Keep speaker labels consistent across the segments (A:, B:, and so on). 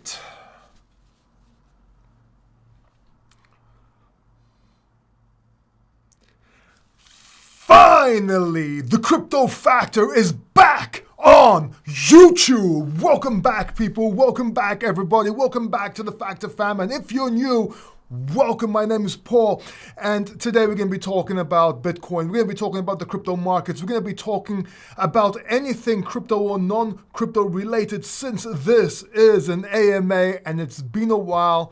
A: right. Finally, the Crypto Factor is back on YouTube. Welcome back, people. Welcome back, everybody. Welcome back to the Factor fam. And if you're new, welcome. My name is Paul. And today we're going to be talking about Bitcoin. We're going to be talking about the crypto markets. We're going to be talking about anything crypto or non-crypto related, since this is an AMA and it's been a while.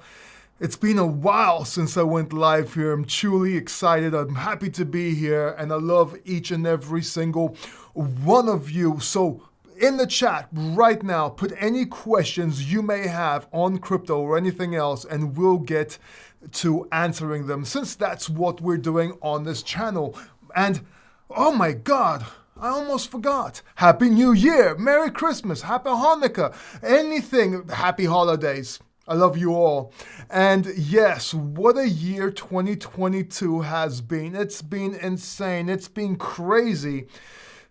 A: It's been a while since I went live here. I'm truly excited. I'm happy to be here, and I love each and every single one of you. So in the chat right now, put any questions you may have on crypto or anything else, and we'll get to answering them, since that's what we're doing on this channel. And oh my God, I almost forgot. Happy New Year, Merry Christmas, Happy Hanukkah, anything, Happy Holidays. I love you all. And yes, what a year 2022 has been. It's been insane. It's been crazy.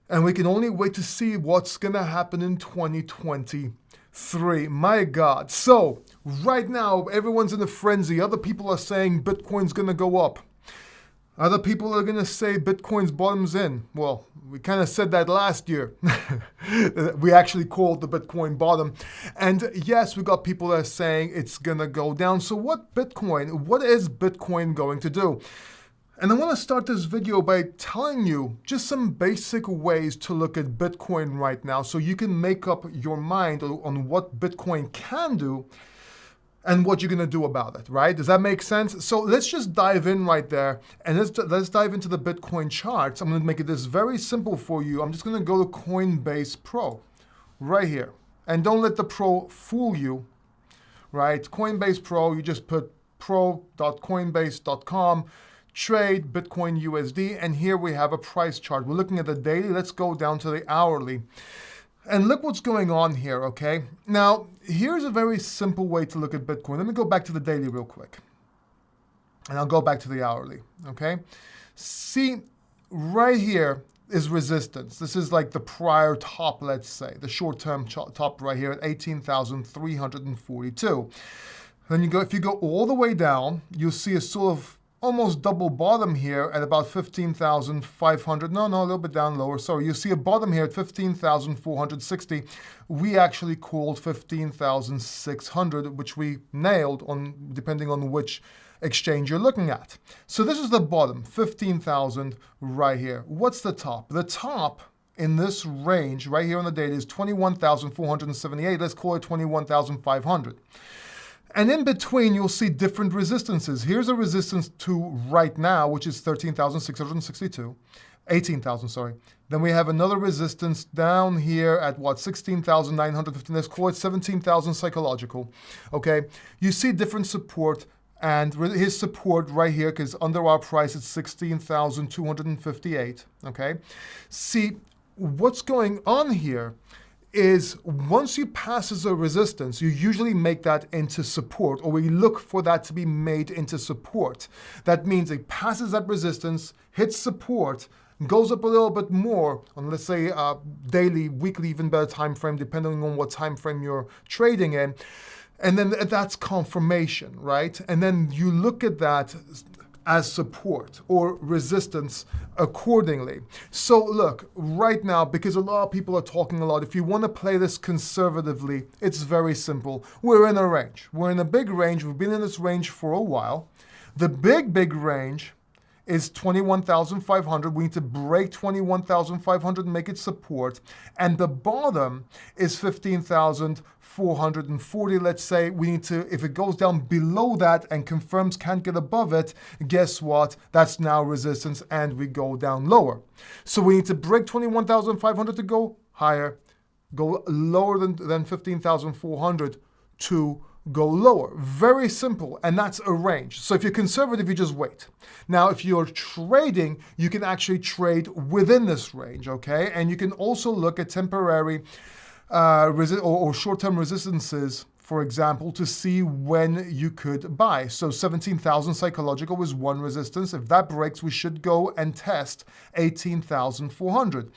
A: And we can only wait to see what's going to happen in 2023. My God. So right now, everyone's in a frenzy. Other people are saying Bitcoin's going to go up. Other people are going to say Bitcoin's bottom's in. Well, we kind of said that last year. We actually called the Bitcoin bottom. And yes, we got people that are saying it's going to go down. So what is Bitcoin going to do? And I want to start this video by telling you just some basic ways to look at Bitcoin right now, so you can make up your mind on what Bitcoin can do and what you're going to do about it, right? Does that make sense? So let's just dive in right there, and let's dive into the Bitcoin charts. I'm going to make it this very simple for you. I'm just going to go to Coinbase Pro right here. And don't let the Pro fool you, right? Coinbase Pro, you just put pro.coinbase.com, trade Bitcoin USD, and here we have a price chart. We're looking at the daily. Let's go down to the hourly. And look what's going on here, okay? Now, here's a very simple way to look at Bitcoin. Let me go back to the daily real quick. And I'll go back to the hourly, okay? See, right here is resistance. This is like the prior top, let's say, the short-term top right here at 18,342. Then if you go all the way down, you'll see a sort of almost double bottom here at about 15,500. No, a little bit down lower. Sorry, you see a bottom here at 15,460. We actually called 15,600, which we nailed on depending on which exchange you're looking at. So this is the bottom, 15,000 right here. What's the top? The top in this range right here on the data is 21,478. Let's call it 21,500. And in between, you'll see different resistances. Here's a resistance to right now, which is 13,662, 18,000, sorry. Then we have another resistance down here at what, 16,915. Let's call it 17,000 psychological, okay? You see different support, and his support right here, because under our price, it's 16,258, okay? See, what's going on here is once you pass as a resistance, you usually make that into support, or we look for that to be made into support. That means it passes that resistance, hits support, goes up a little bit more on, let's say, daily, weekly, even better time frame, depending on what time frame you're trading in. And then that's confirmation, right? And then you look at that as support or resistance accordingly. So look, right now, because a lot of people are talking a lot, if you want to play this conservatively, it's very simple. We're in a range. We're in a big range. We've been in this range for a while. The big range is 21,500. We need to break 21,500 and make it support. And the bottom is 15,440. Let's say we need to, if it goes down below that and confirms can't get above it, guess what? That's now resistance and we go down lower. So we need to break 21,500 to go higher, go lower than 15,400 to go lower. Very simple, and that's a range. So if you're conservative, you just wait. Now, if you're trading, you can actually trade within this range, okay? And you can also look at temporary or short-term resistances, for example, to see when you could buy. So 17,000 psychological is one resistance. If that breaks, we should go and test 18,400.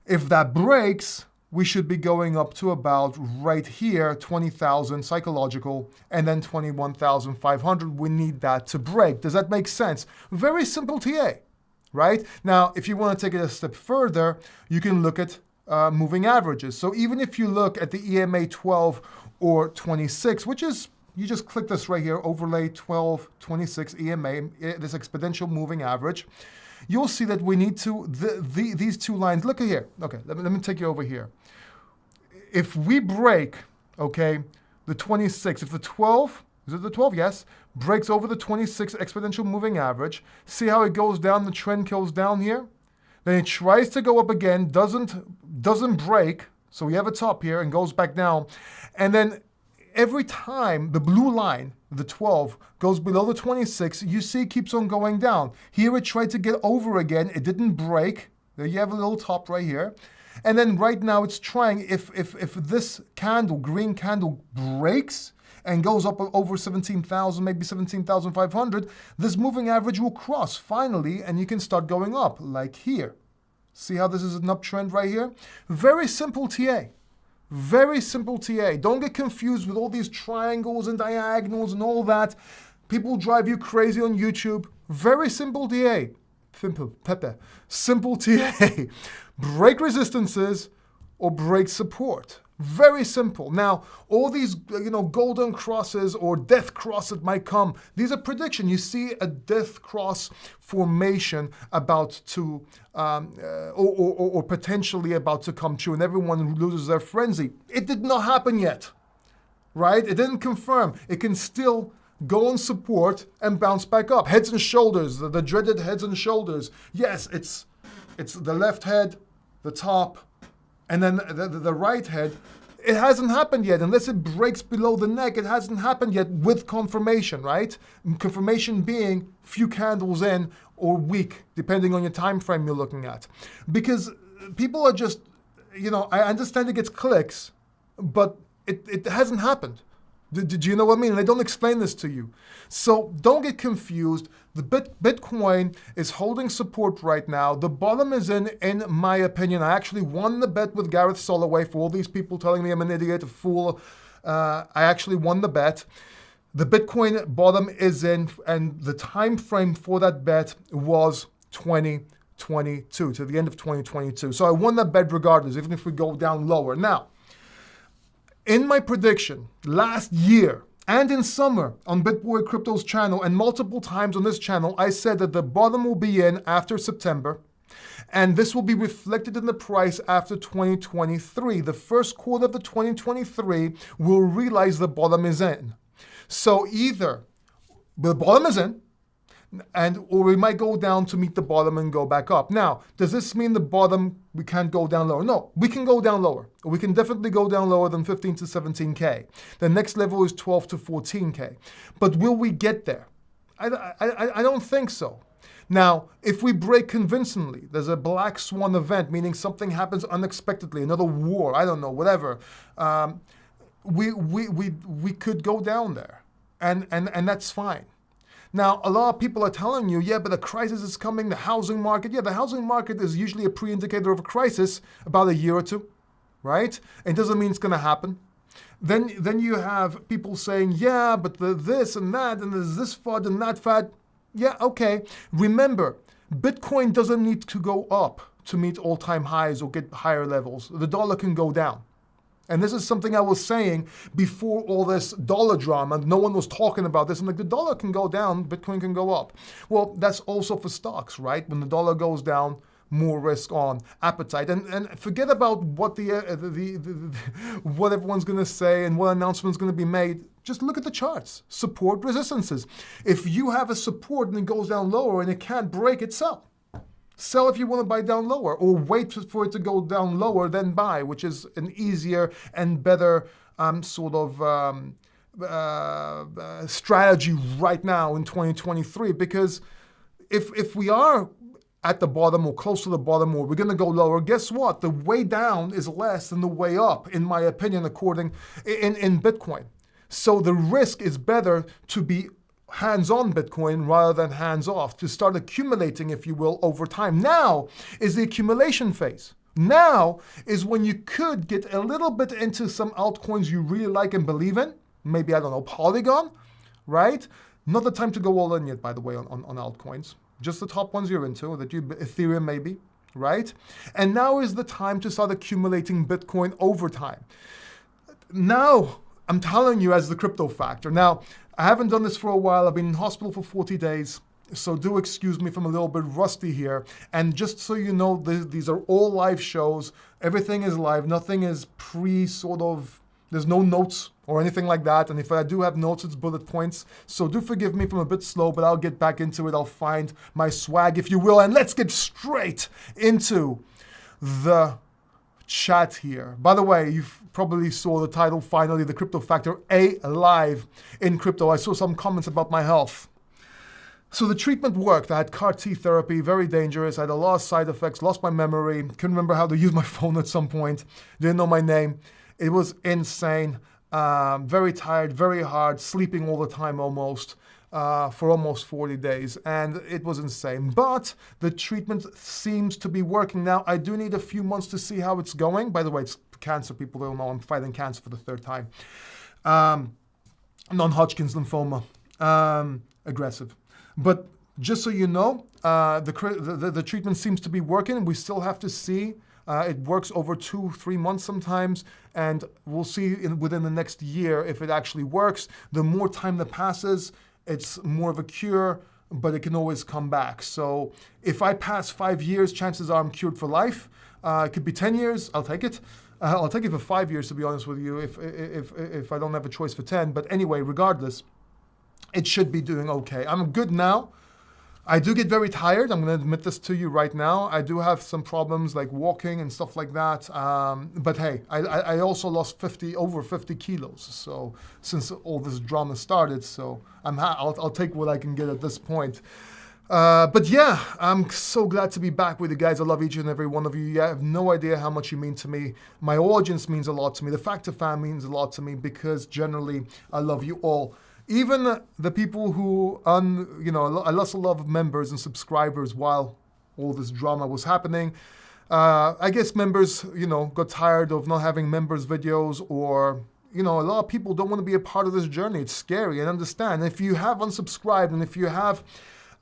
A: If that breaks, we should be going up to about right here, 20,000 psychological, and then 21,500. We need that to break. Does that make sense? Very simple TA, right? Now, if you want to take it a step further, you can look at moving averages. So even if you look at the EMA 12 or 26, which is, you just click this right here, overlay 12, 26 EMA, this exponential moving average, you'll see that we need to, these two lines, look at here. Okay, let me take you over here. If we break, okay, the 26, if the 12, is it the 12? Yes. Breaks over the 26 exponential moving average, see how it goes down, the trend goes down here? Then it tries to go up again, doesn't break, so we have a top here and goes back down. And then every time the blue line, the 12, goes below the 26, you see it keeps on going down. Here it tried to get over again, it didn't break. There you have a little top right here. And then right now it's trying, if this candle, green candle, breaks and goes up over 17,000, maybe 17,500, this moving average will cross finally, and you can start going up, like here. See how this is an uptrend right here? Very simple TA. Very simple TA. Don't get confused with all these triangles and diagonals and all that. People drive you crazy on YouTube. Very simple TA. Simple TA. Break resistances or break support. Very simple. Now, all these, golden crosses or death cross that might come, these are prediction. You see a death cross formation about to, or potentially about to come true, and everyone loses their frenzy. It did not happen yet, right? It didn't confirm. It can still go on support and bounce back up. Heads and shoulders, the dreaded heads and shoulders. Yes, it's the left head, the top, and then the right head. It hasn't happened yet. Unless it breaks below the neck, it hasn't happened yet with confirmation, right? Confirmation being few candles in or week, depending on your time frame you're looking at. Because people are just, I understand it gets clicks, but it hasn't happened. Do you know what I mean? They don't explain this to you. So don't get confused. The Bitcoin is holding support right now. The bottom is in my opinion. I actually won the bet with Gareth Soloway. For all these people telling me I'm an idiot, a fool, I actually won the bet. The Bitcoin bottom is in, and the time frame for that bet was 2022, to the end of 2022. So I won that bet regardless, even if we go down lower. Now, in my prediction last year and in summer on BitBoy Crypto's channel and multiple times on this channel, I said that the bottom will be in after September, and this will be reflected in the price after 2023. The first quarter of the 2023 will realize the bottom is in. So either the bottom is in, or we might go down to meet the bottom and go back up. Now, does this mean the bottom, we can't go down lower? No, we can go down lower. We can definitely go down lower than 15 to 17K. The next level is 12 to 14K. But will we get there? I don't think so. Now, if we break convincingly, there's a black swan event, meaning something happens unexpectedly, another war, I don't know, whatever. We could go down there, and that's fine. Now, a lot of people are telling you, yeah, but the crisis is coming, the housing market. Yeah, the housing market is usually a pre-indicator of a crisis about a year or two, right? It doesn't mean it's going to happen. Then you have people saying, yeah, but this and that, and there's this FUD and that FUD. Yeah, okay. Remember, Bitcoin doesn't need to go up to meet all-time highs or get higher levels. The dollar can go down. And this is something I was saying before all this dollar drama. No one was talking about this. And the dollar can go down, Bitcoin can go up. Well, that's also for stocks, right? When the dollar goes down, more risk on appetite. And forget about what what everyone's going to say and what announcement's going to be made. Just look at the charts. Support, resistances. If you have a support and it goes down lower and it can't break it, sell. Sell if you want to buy down lower, or wait for it to go down lower, then buy, which is an easier and better strategy right now in 2023. Because if we are at the bottom or close to the bottom, or we're going to go lower, guess what? The way down is less than the way up, in my opinion, according in Bitcoin. So the risk is better to be hands-on Bitcoin rather than hands-off, to start accumulating, if you will, over time. Now is the accumulation phase. Now is when you could get a little bit into some altcoins you really like and believe in. Maybe, I don't know, Polygon, right? Not the time to go all in yet, by the way, on altcoins. Just the top ones you're into, Ethereum maybe, right? And now is the time to start accumulating Bitcoin over time. Now, I'm telling you as the crypto factor. Now, I haven't done this for a while. I've been in hospital for 40 days. So do excuse me if I'm a little bit rusty here. And just so you know, these are all live shows. Everything is live. Nothing is there's no notes or anything like that. And if I do have notes, it's bullet points. So do forgive me if I'm a bit slow, but I'll get back into it. I'll find my swag, if you will. And let's get straight into the chat here. By the way, you've probably saw the title, finally, the Crypto Factor Alive in Crypto. I saw some comments about my health. So the treatment worked. I had CAR T therapy, very dangerous. I had a lot of side effects, lost my memory, couldn't remember how to use my phone at some point, didn't know my name. It was insane, very tired, very hard, sleeping all the time almost, for almost 40 days. And it was insane. But the treatment seems to be working now. I do need a few months to see how it's going. By the way, it's cancer. People don't know I'm fighting cancer for the third time. Non-Hodgkin's lymphoma, aggressive. But just so you know, the treatment seems to be working. We still have to see. It works over 2-3 months sometimes, and we'll see within the next year if it actually works. The more time that passes, it's more of a cure, but it can always come back. So if I pass 5 years, chances are I'm cured for life. It could be 10 years. I'll take it. I'll take it for 5 years, to be honest with you, if I don't have a choice for 10. But anyway, regardless, it should be doing okay. I'm good now. I do get very tired. I'm going to admit this to you right now. I do have some problems like walking and stuff like that. But hey, I also lost over 50 kilos. So since all this drama started, so I'll take what I can get at this point. But yeah, I'm so glad to be back with you guys. I love each and every one of you. You have no idea how much you mean to me. My audience means a lot to me. The Factor fam means a lot to me because generally I love you all. Even the people who, I lost a lot of members and subscribers while all this drama was happening. I guess members, got tired of not having members videos, or, a lot of people don't want to be a part of this journey. It's scary, and understand. If you have unsubscribed and if you have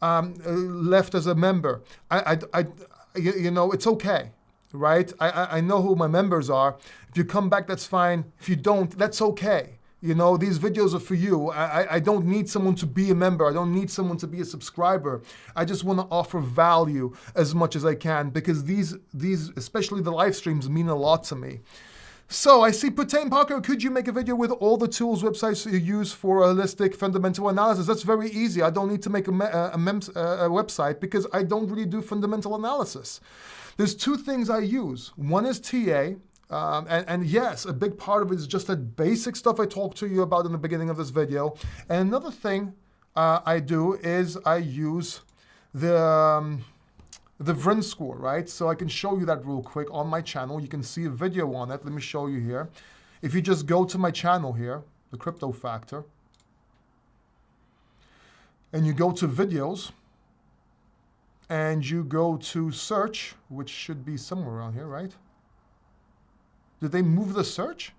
A: left as a member, it's okay, right? I know who my members are. If you come back, that's fine. If you don't, that's okay. These videos are for you. I don't need someone to be a member. I don't need someone to be a subscriber. I just want to offer value as much as I can because these, especially the live streams, mean a lot to me. So I see Putain Parker, could you make a video with all the tools, websites you use for holistic fundamental analysis? That's very easy. I don't need to make a website because I don't really do fundamental analysis. There's 2 things I use. One is TA. And yes, a big part of it is just that basic stuff I talked to you about in the beginning of this video. And another thing I do is I use the VRIN score, right? So I can show you that real quick on my channel. You can see a video on it. Let me show you here. If you just go to my channel here, the Crypto Factor, and you go to videos, and you go to search, which should be somewhere around here, right? Did they move the search?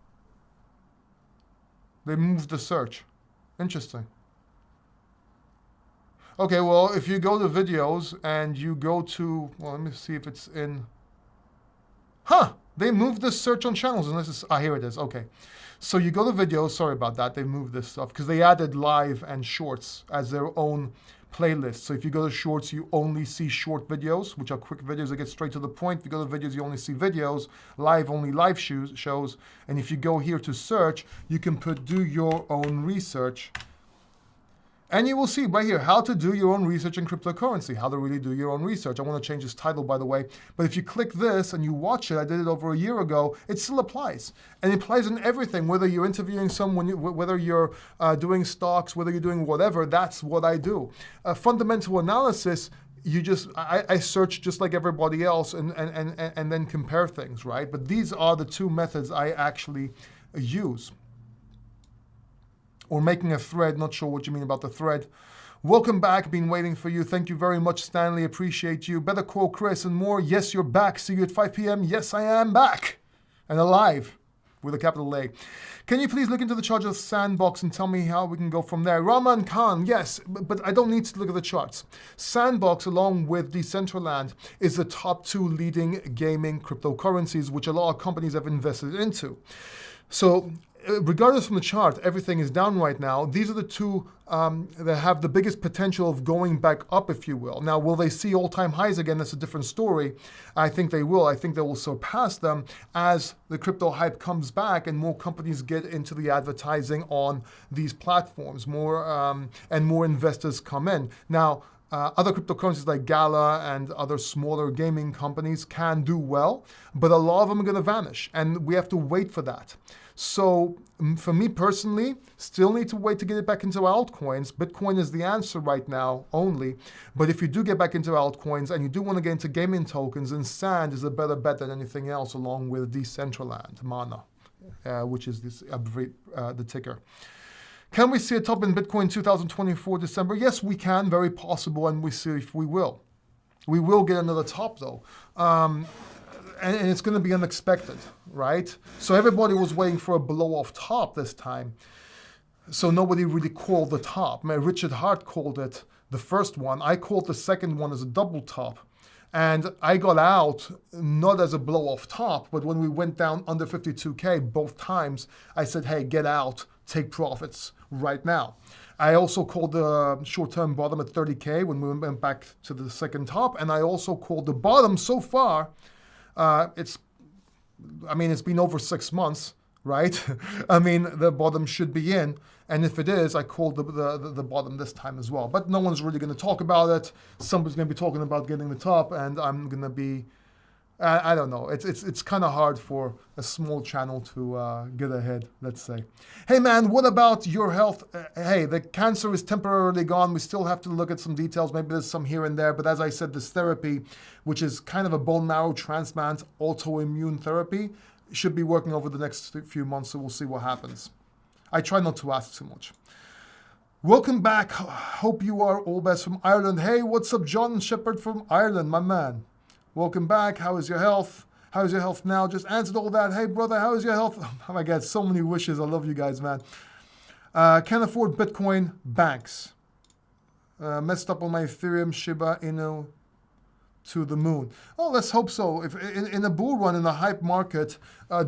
A: They moved the search. Interesting. Okay, well, if you go to videos and you go to, well, let me see if it's in. They moved the search on channels. And this is, here it is. Okay. So you go to videos. Sorry about that. They moved this stuff because they added live and shorts as their own playlist. So if you go to shorts, you only see short videos, which are quick videos that get straight to the point. If you go to videos, you only see videos, only live shows. And if you go here to search, you can do your own research. And you will see right here how to do your own research in cryptocurrency, how to really do your own research. I want to change this title, by the way. But if you click this and you watch it, I did it over a year ago, it still applies. And it applies in everything, whether you're interviewing someone, whether you're doing stocks, whether you're doing whatever, that's what I do. Fundamental analysis, I search just like everybody else and then compare things, right? But these are the 2 methods I actually use. Or making a thread, not sure what you mean about the thread. Welcome back. Been waiting for you. Thank you very much, Stanley. Appreciate you. Better call Chris and more. Yes, you're back. See you at 5 p.m. Yes, I am back and alive with a capital A. Can you please look into the charts of Sandbox and tell me how we can go from there? Rahman Khan, yes, but I don't need to look at the charts. Sandbox, along with Decentraland, is the top 2 leading gaming cryptocurrencies, which a lot of companies have invested into. So regardless from the chart, everything is down right now. These are the 2 that have the biggest potential of going back up, if you will. Now, will they see all-time highs again? That's a different story. I think they will. I think they will surpass them as the crypto hype comes back and more companies get into the advertising on these platforms, and more investors come in. Now, other cryptocurrencies like Gala and other smaller gaming companies can do well, but a lot of them are going to vanish, and we have to wait for that. So for me personally, still need to wait to get it back into altcoins. Bitcoin is the answer right now only. But if you do get back into altcoins and you do want to get into gaming tokens, then Sand is a better bet than anything else, along with Decentraland, MANA, which is the ticker. Can we see a top in Bitcoin 2024 December? Yes, we can, very possible, and we see if we will. We will get another top though. And it's going to be unexpected, right? So everybody was waiting for a blow-off top this time. So nobody really called the top. Richard Hart called it the first one. I called the second one as a double top. And I got out, not as a blow-off top, but when we went down under 52K both times, I said, hey, get out, take profits right now. I also called the short-term bottom at 30K when we went back to the second top. And I also called the bottom so far. It's been over 6 months, right? The bottom should be in. And if it is, I called the bottom this time as well. But no one's really going to talk about it. Somebody's going to be talking about getting the top, and I'm going to be, I don't know. It's kind of hard for a small channel to get ahead, let's say. Hey, man, what about your health? Hey, the cancer is temporarily gone. We still have to look at some details. Maybe there's some here and there. But as I said, this therapy, which is kind of a bone marrow transplant, autoimmune therapy, should be working over the next few months. So we'll see what happens. I try not to ask too much. Welcome back. Hope you are all best from Ireland. Hey, what's up, John Shepard from Ireland, my man? Welcome back. How is your health? How is your health now? Just answered all that. Hey, brother, how is your health? Oh my God, so many wishes. I love you guys, man. Can't afford Bitcoin, banks. Messed up on my Ethereum, Shiba Inu to the moon. Oh, let's hope so. If in a bull run, in a hype market,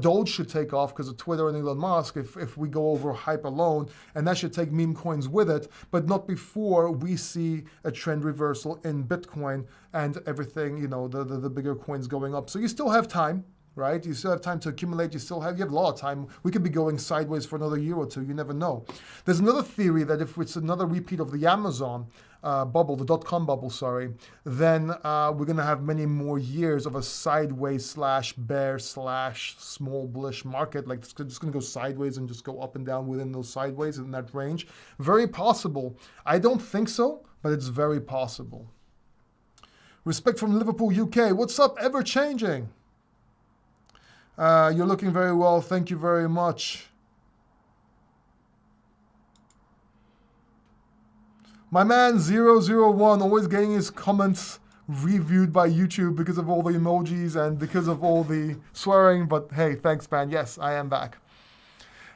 A: Doge should take off because of Twitter and Elon Musk if we go over hype alone, and that should take meme coins with it, but not before we see a trend reversal in Bitcoin and everything, the bigger coins going up. So you still have time, right? You still have time to accumulate. You have a lot of time. We could be going sideways for another year or two. You never know. There's another theory that if it's another repeat of the Amazon bubble, the dot-com bubble, then we're going to have many more years of a sideways / bear / small bullish market. Like it's just going to go sideways and just go up and down within those sideways in that range. Very possible. I don't think so, but it's very possible. Respect from Liverpool, UK. What's up, ever changing? You're looking very well. Thank you very much. My man 001 always getting his comments reviewed by YouTube because of all the emojis and because of all the swearing. But hey, thanks, man. Yes, I am back.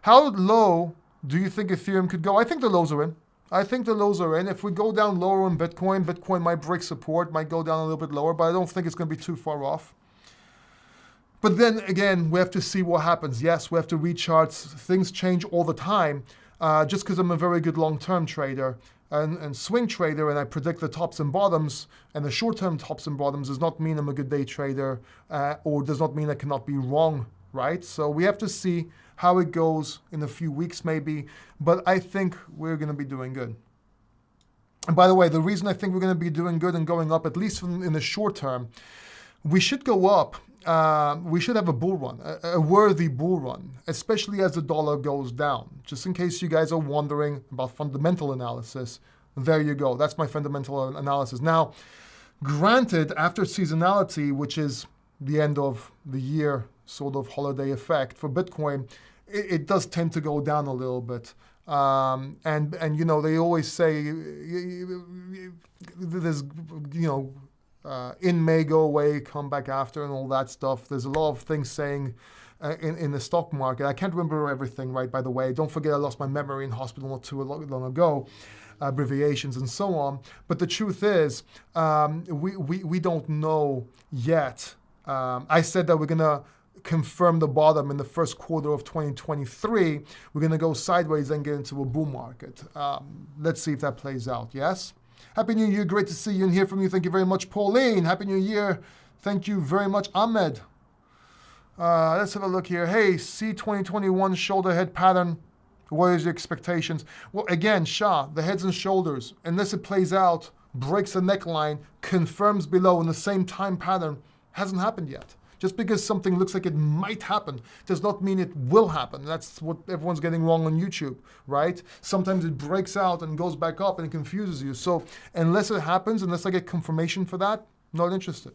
A: How low do you think Ethereum could go? I think the lows are in. If we go down lower on Bitcoin, Bitcoin might break support, might go down a little bit lower, but I don't think it's going to be too far off. But then again, we have to see what happens. Yes, we have to read charts. Things change all the time. Just because I'm a very good long-term trader and swing trader, and I predict the tops and bottoms, and the short-term tops and bottoms does not mean I'm a good day trader, or does not mean I cannot be wrong, right? So we have to see how it goes in a few weeks maybe, but I think we're going to be doing good. And by the way, the reason I think we're going to be doing good and going up, at least in the short term, we should go up. We should have a bull run, a worthy bull run, especially as the dollar goes down. Just in case you guys are wondering about fundamental analysis, there you go. That's my fundamental analysis. Now, granted, after seasonality, which is the end of the year sort of holiday effect for Bitcoin, it does tend to go down a little bit. And you know, they always say there's, you know, in May, go away, come back after, and all that stuff. There's a lot of things saying in the stock market. I can't remember everything, right, by the way. Don't forget I lost my memory in hospital not too long ago, abbreviations and so on. But the truth is, we don't know yet. I said that we're going to confirm the bottom in the first quarter of 2023. We're going to go sideways and get into a bull market. Let's see if that plays out, yes? Happy New Year. Great to see you and hear from you. Thank you very much, Pauline. Happy New Year. Thank you very much, Ahmed. Let's have a look here. Hey, see 2021 shoulder head pattern. What is your expectations? Well, again, Shah, the heads and shoulders, unless it plays out, breaks the neckline, confirms below in the same time pattern, hasn't happened yet. Just because something looks like it might happen does not mean it will happen. That's what everyone's getting wrong on YouTube, right? Sometimes it breaks out and goes back up and it confuses you. So unless it happens, unless I get confirmation for that, not interested.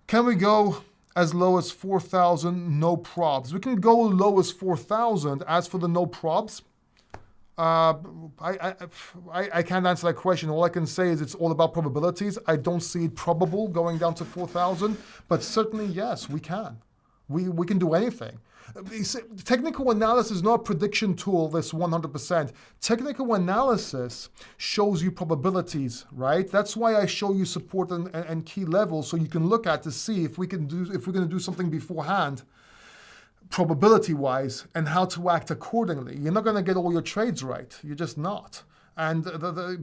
A: Can we go as low as 4,000, no probs? We can go low as 4,000. As for the no probs, I can't answer that question. All I can say is it's all about probabilities. I don't see it probable going down to 4,000, but certainly, yes, we can. We can do anything. Technical analysis is not a prediction tool, this 100%. Technical analysis shows you probabilities, right? That's why I show you support and key levels so you can look at to see if we're going to do something beforehand, probability-wise, and how to act accordingly. You're not going to get all your trades right. You're just not. And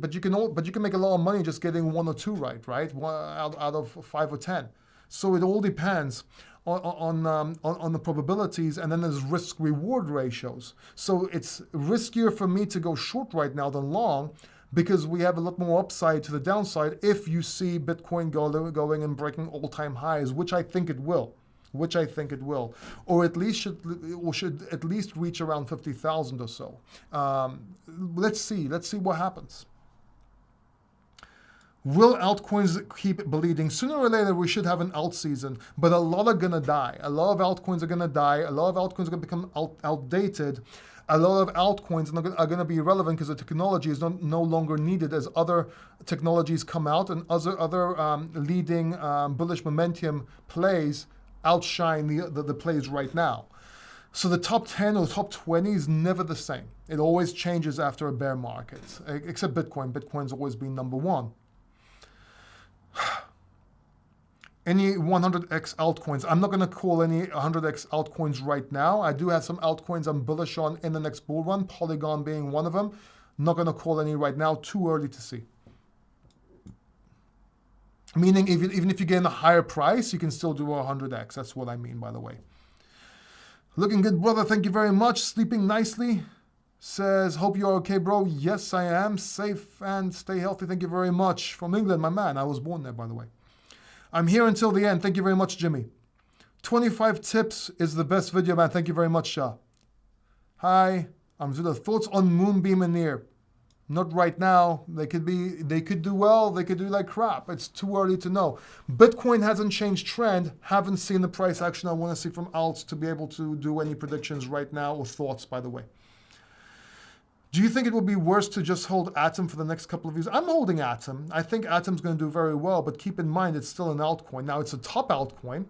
A: but you can make a lot of money just getting 1 or 2 right? Out of 5 or 10. So it all depends on the probabilities, and then there's risk-reward ratios. So it's riskier for me to go short right now than long, because we have a lot more upside to the downside if you see Bitcoin going and breaking all-time highs, which I think it will. Or at least should at least reach around 50,000 or so. Let's see what happens. Will altcoins keep bleeding? Sooner or later, we should have an alt season, but a lot are gonna die. A lot of altcoins are gonna die. A lot of altcoins are gonna become outdated. A lot of altcoins are going to be irrelevant because the technology is no longer needed as other technologies come out and other leading bullish momentum plays outshine the plays right now. So the top 10 or top 20 is never the same. It always changes after a bear market, except Bitcoin. Bitcoin's always been number one. Any 100x altcoins? I'm not going to call any 100x altcoins right now. I do have some altcoins I'm bullish on in the next bull run, Polygon being one of them. Not going to call any right now, too early to see. Meaning even if you get a higher price, you can still do a 100x. That's what I mean, by the way. Looking good, brother. Thank you very much. Sleeping nicely. Says, hope you're okay, bro. Yes, I am. Safe and stay healthy. Thank you very much. From England, my man. I was born there, by the way. I'm here until the end. Thank you very much, Jimmy. 25 tips is the best video, man. Thank you very much, Shah. Hi, I'm Zuda. Thoughts on Moonbeam and Near? Not right now. They could do well. They could do like crap. It's too early to know. Bitcoin hasn't changed trend. Haven't seen the price action I want to see from alts to be able to do any predictions right now or thoughts, by the way. Do you think it would be worse to just hold Atom for the next couple of years? I'm holding Atom. I think Atom's going to do very well, but keep in mind it's still an altcoin. Now, it's a top altcoin,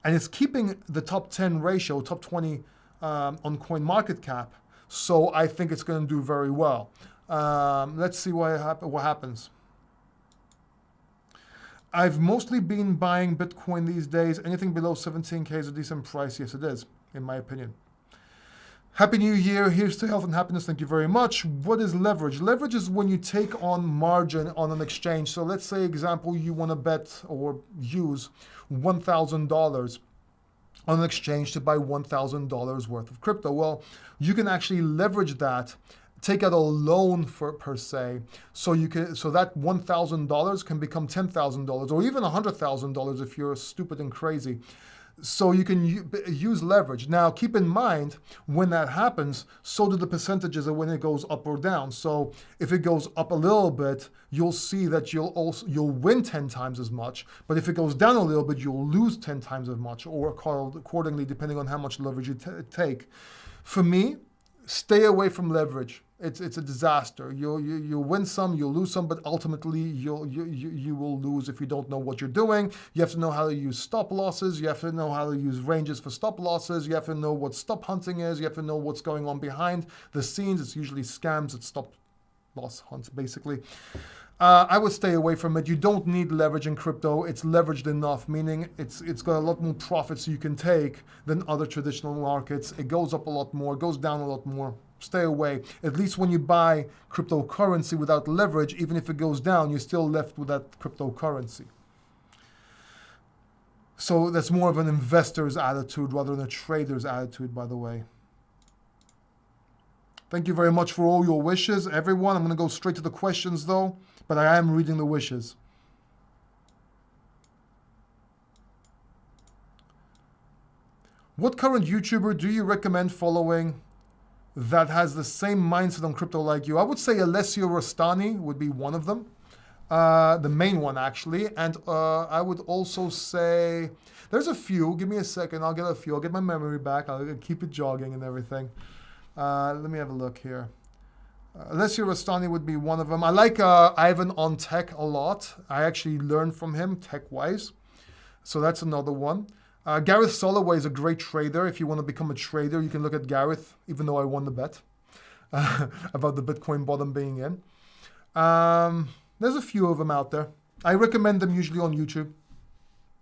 A: and it's keeping the top 10 ratio, top 20 on coin market cap. So I think it's going to do very well. Let's see what happens. I've mostly been buying Bitcoin these days. Anything below 17K is a decent price. Yes, it is, in my opinion. Happy New Year. Here's to health and happiness. Thank you very much. What is leverage? Leverage is when you take on margin on an exchange. So let's say, example, you want to bet or use $1,000 on an exchange to buy $1,000 worth of crypto. Well, you can actually leverage that, take out a loan per se, so that $1,000 can become $10,000 or even $100,000 if you're stupid and crazy. So you can use leverage. Now, keep in mind, when that happens, so do the percentages of when it goes up or down. So if it goes up a little bit, you'll see that you'll win 10 times as much. But if it goes down a little bit, you'll lose 10 times as much, or accordingly, depending on how much leverage you take. For me, Stay away from leverage. It's a disaster. You'll win some, you'll lose some, but ultimately you will lose if you don't know what you're doing. You have to know how to use stop losses. You have to know how to use ranges for stop losses. You have to know what stop hunting is. You have to know what's going on behind the scenes. It's usually scams. It's stop loss hunts, basically. I would stay away from it. You don't need leverage in crypto. It's leveraged enough, meaning it's got a lot more profits you can take than other traditional markets. It goes up a lot more, goes down a lot more. Stay away. At least when you buy cryptocurrency without leverage, even if it goes down, you're still left with that cryptocurrency. So that's more of an investor's attitude rather than a trader's attitude, by the way. Thank you very much for all your wishes, everyone. I'm going to go straight to the questions, though, but I am reading the wishes. What current YouTuber do you recommend following that has the same mindset on crypto like you? I would say Alessio Rostani would be one of them, the main one, actually. And I would also say, there's a few. Give me a second. I'll get a few. I'll get my memory back. I'll keep it jogging and everything. Let me have a look here. Alessio Rostani would be one of them. I like Ivan on tech a lot. I actually learned from him tech-wise. So that's another one. Gareth Soloway is a great trader. If you want to become a trader, you can look at Gareth, even though I won the bet about the Bitcoin bottom being in. There's a few of them out there. I recommend them usually on YouTube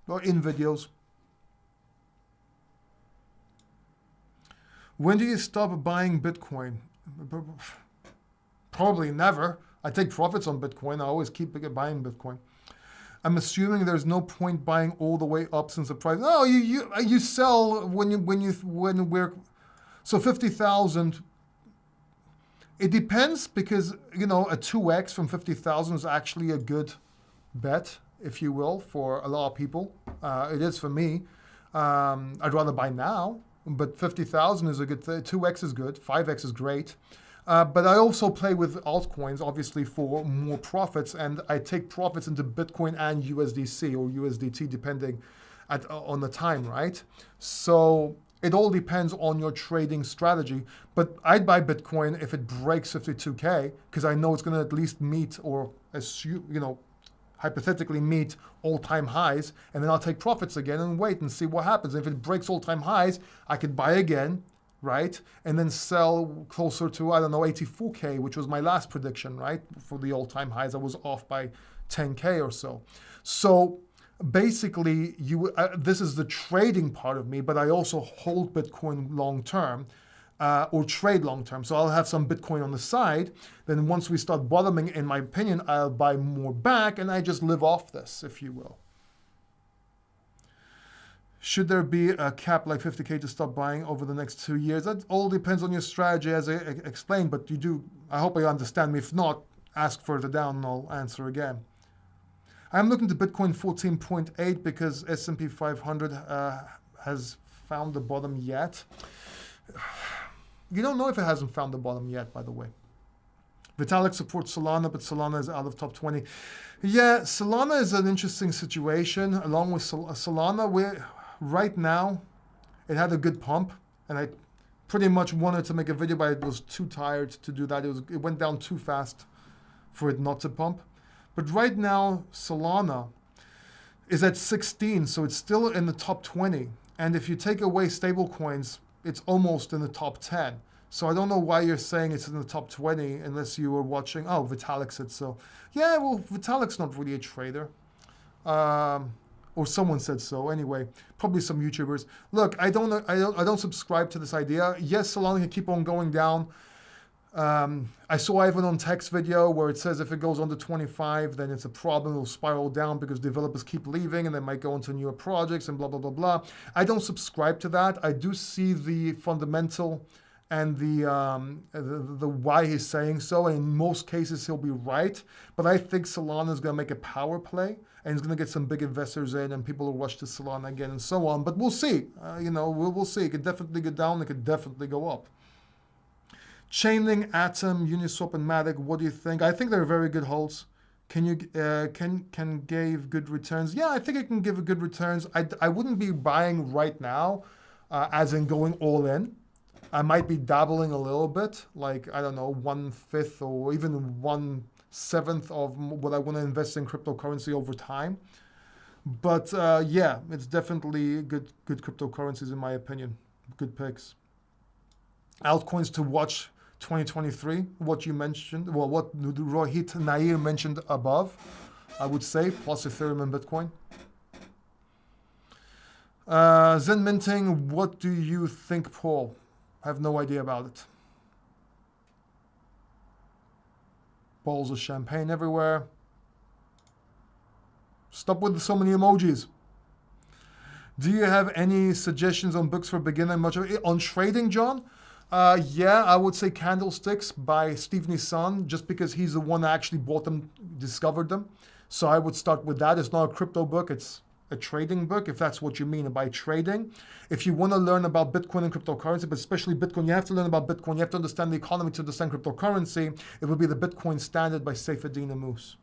A: or in videos. When do you stop buying Bitcoin? Probably never. I take profits on Bitcoin. I always keep buying Bitcoin. I'm assuming there's no point buying all the way up since the price. No, you sell when we're so 50,000. It depends because a 2x from 50,000 is actually a good bet, if you will, for a lot of people. It is for me. I'd rather buy now, but 50,000 is a good thing. 2x is good. 5x is great. But I also play with altcoins, obviously, for more profits, and I take profits into Bitcoin and USDC or USDT, depending on the time, right? So it all depends on your trading strategy. But I'd buy Bitcoin if it breaks 52K, because I know it's going to at least meet or, hypothetically meet all-time highs, and then I'll take profits again and wait and see what happens. If it breaks all-time highs, I could buy again, right? And then sell closer to, 84K, which was my last prediction, right? For the all-time highs, I was off by 10K or so. So basically, this is the trading part of me, but I also hold Bitcoin long-term or trade long-term. So I'll have some Bitcoin on the side. Then once we start bottoming, in my opinion, I'll buy more back, and I just live off this, if you will. Should there be a cap like 50K to stop buying over the next 2 years? That all depends on your strategy, as I explained, but I hope you understand me. If not, ask further down and I'll answer again. I'm looking to Bitcoin 14.8 because S&P 500 has found the bottom yet. You don't know if it hasn't found the bottom yet, by the way. Vitalik supports Solana, but Solana is out of top 20. Yeah, Solana is an interesting situation. Along with Solana, right now, it had a good pump, and I pretty much wanted to make a video, but I was too tired to do that. It went down too fast for it not to pump. But right now, Solana is at 16, so it's still in the top 20. And if you take away stablecoins, it's almost in the top 10. So I don't know why you're saying it's in the top 20 unless you were watching. Oh, Vitalik said so. Yeah, well, Vitalik's not really a trader. Or someone said so. Anyway, probably some YouTubers. Look, I don't subscribe to this idea. Yes, Solana can keep on going down. I saw Ivan on Tech's video where it says if it goes under 25, then it's a problem. It'll spiral down because developers keep leaving and they might go into newer projects and blah, blah, blah, blah. I don't subscribe to that. I do see the fundamental and the why he's saying so. And in most cases, he'll be right. But I think Solana is going to make a power play and he's going to get some big investors in and people will rush to Solana again and so on. But we'll see. We'll see. It could definitely go down. It could definitely go up. Chainlink, Atom, Uniswap, and Matic, what do you think? I think they're very good holds. Can give good returns? Yeah, I think it can give good returns. I wouldn't be buying right now, as in going all in. I might be dabbling a little bit, like, I don't know, 1/5 or even 1/7 of what I want to invest in cryptocurrency over time. But yeah, it's definitely good cryptocurrencies in my opinion. Good picks. Altcoins to watch 2023, what you mentioned, well, what Rohit Nair mentioned above, I would say, plus Ethereum and Bitcoin. Zen Minting, what do you think, Paul? I have no idea about it. Bottles of champagne everywhere. Stop with so many emojis. Do you have any suggestions on books for beginner? Much of it on trading, John? Yeah, I would say Candlesticks by Steve Nissan, just because he's the one that actually bought them, discovered them. So I would start with that. It's not a crypto book, it's a trading book, if that's what you mean by trading. If you want to learn about Bitcoin and cryptocurrency, but especially Bitcoin, you have to learn about Bitcoin. You have to understand the economy to understand cryptocurrency. It would be the Bitcoin Standard by Saifedean Ammous.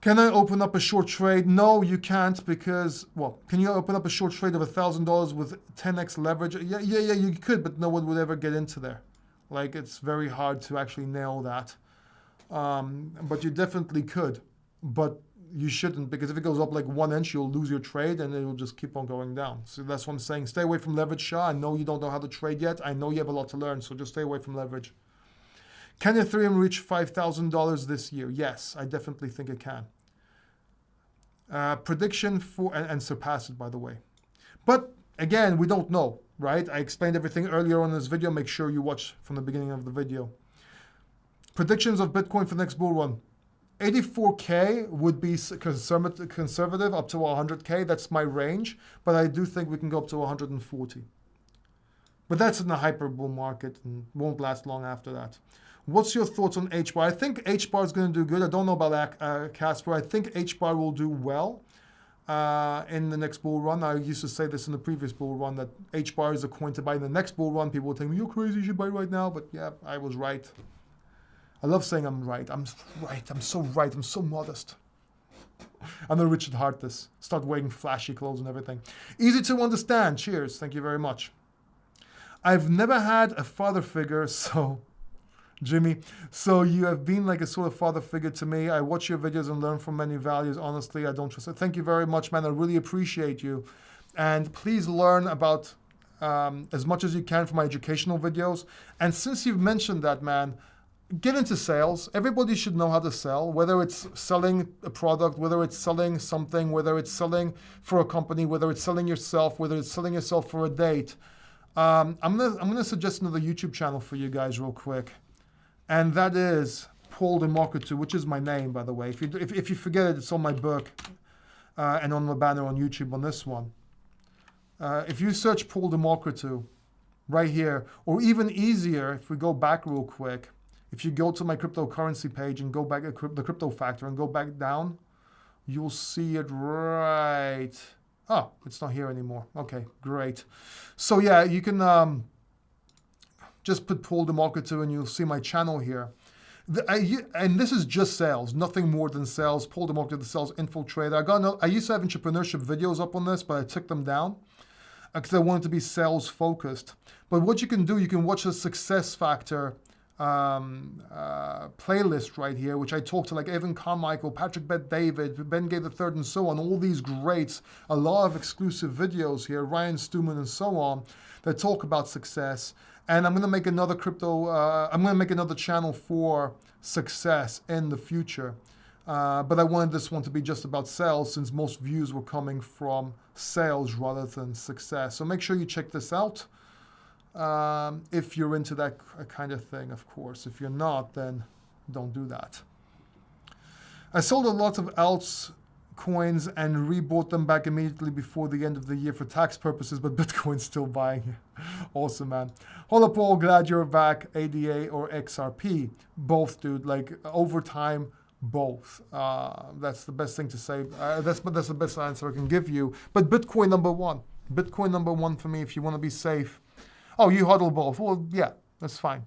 A: Can I open up a short trade? No, you can't because, well, can you open up a short trade of $1,000 with 10x leverage? Yeah, you could, but no one would ever get into there. Like, it's very hard to actually nail that. But you definitely could, but you shouldn't, because if it goes up like 1 inch, you'll lose your trade and it will just keep on going down. So that's what I'm saying. Stay away from leverage, Shah. I know you don't know how to trade yet. I know you have a lot to learn, so just stay away from leverage. Can Ethereum reach $5,000 this year? Yes, I definitely think it can. Prediction for, and surpass it, by the way. But again, we don't know, right? I explained everything earlier on in this video. Make sure you watch from the beginning of the video. Predictions of Bitcoin for the next bull run. 84K would be conservative up to 100K. That's my range. But I do think we can go up to 140. But that's in a hyper bull market and won't last long after that. What's your thoughts on HBAR? I think HBAR is going to do good. I don't know about Casper. I think HBAR will do well in the next bull run. I used to say this in the previous bull run, that HBAR is a coin to buy in the next bull run. People will tell me, you're crazy, you should buy right now. But yeah, I was right. I love saying I'm right. I'm right. I'm so right. I'm so modest. I'm the Richard Hartis. Start wearing flashy clothes and everything. Easy to understand. Cheers. Thank you very much. I've never had a father figure, so... Jimmy, so you have been like a sort of father figure to me. I watch your videos and learn from many values. Honestly, I don't trust it. Thank you very much, man. I really appreciate you. And please learn about as much as you can from my educational videos. And since you've mentioned that, man, get into sales. Everybody should know how to sell, whether it's selling a product, whether it's selling something, whether it's selling for a company, whether it's selling yourself, whether it's selling yourself for a date. I'm gonna suggest another YouTube channel for you guys real quick. And that is Paul Democratou, which is my name, by the way. If you forget it, it's on my book and on the banner on YouTube on this one. If you search Paul Democratou right here, or even easier, if we go back real quick, if you go to my cryptocurrency page and go back at the Crypto Factor and go back down, you'll see it right. Oh, it's not here anymore. Okay, great. So yeah, you can... just put Paul Democratou and you'll see my channel here. And this is just sales, nothing more than sales. Paul Democratou, the sales infiltrator. I used to have entrepreneurship videos up on this, but I took them down because I wanted to be sales focused. But what you can do, you can watch the Success Factor playlist right here, which I talked to like Evan Carmichael, Patrick Bet-David, Ben Gay III, and so on. All these greats, a lot of exclusive videos here, Ryan Stewman and so on, that talk about success. And I'm going to make another I'm going to make another channel for success in the future. But I wanted this one to be just about sales, since most views were coming from sales rather than success. So make sure you check this out if you're into that kind of thing, of course. If you're not, then don't do that. I sold a lot of altcoins and rebought them back immediately before the end of the year for tax purposes, but Bitcoin's still buying. Awesome, man. Hola, Paul. Glad you're back. ADA or XRP? Both, dude. Like, over time, both. That's the best thing to say. That's the best answer I can give you. But Bitcoin number one. Bitcoin number one for me if you want to be safe. Oh, you hodl both. Well, yeah, that's fine.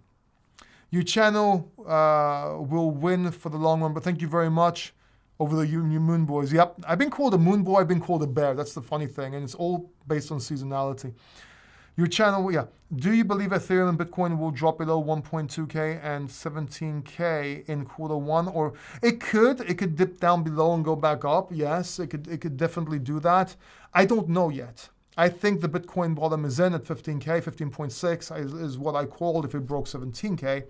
A: Your channel will win for the long run, but thank you very much. Over the New Moon Boys. Yep, I've been called a moon boy, I've been called a bear. That's the funny thing, and it's all based on seasonality. Your channel, yeah. Do you believe Ethereum and Bitcoin will drop below 1.2K and 17K in Q1? Or it could dip down below and go back up. Yes, it could definitely do that. I don't know yet. I think the Bitcoin bottom is in at 15K, 15.6 is what I called if it broke 17K.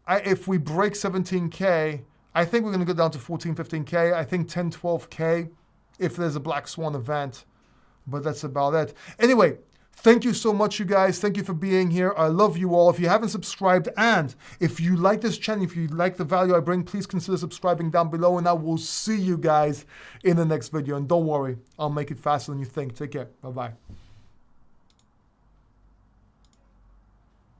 A: If we break 17K, I think we're going to go down to 14, 15K. I think 10, 12K if there's a black swan event. But that's about it. Anyway, thank you so much, you guys. Thank you for being here. I love you all. If you haven't subscribed, and if you like this channel, if you like the value I bring, please consider subscribing down below. And I will see you guys in the next video. And don't worry, I'll make it faster than you think. Take care. Bye-bye.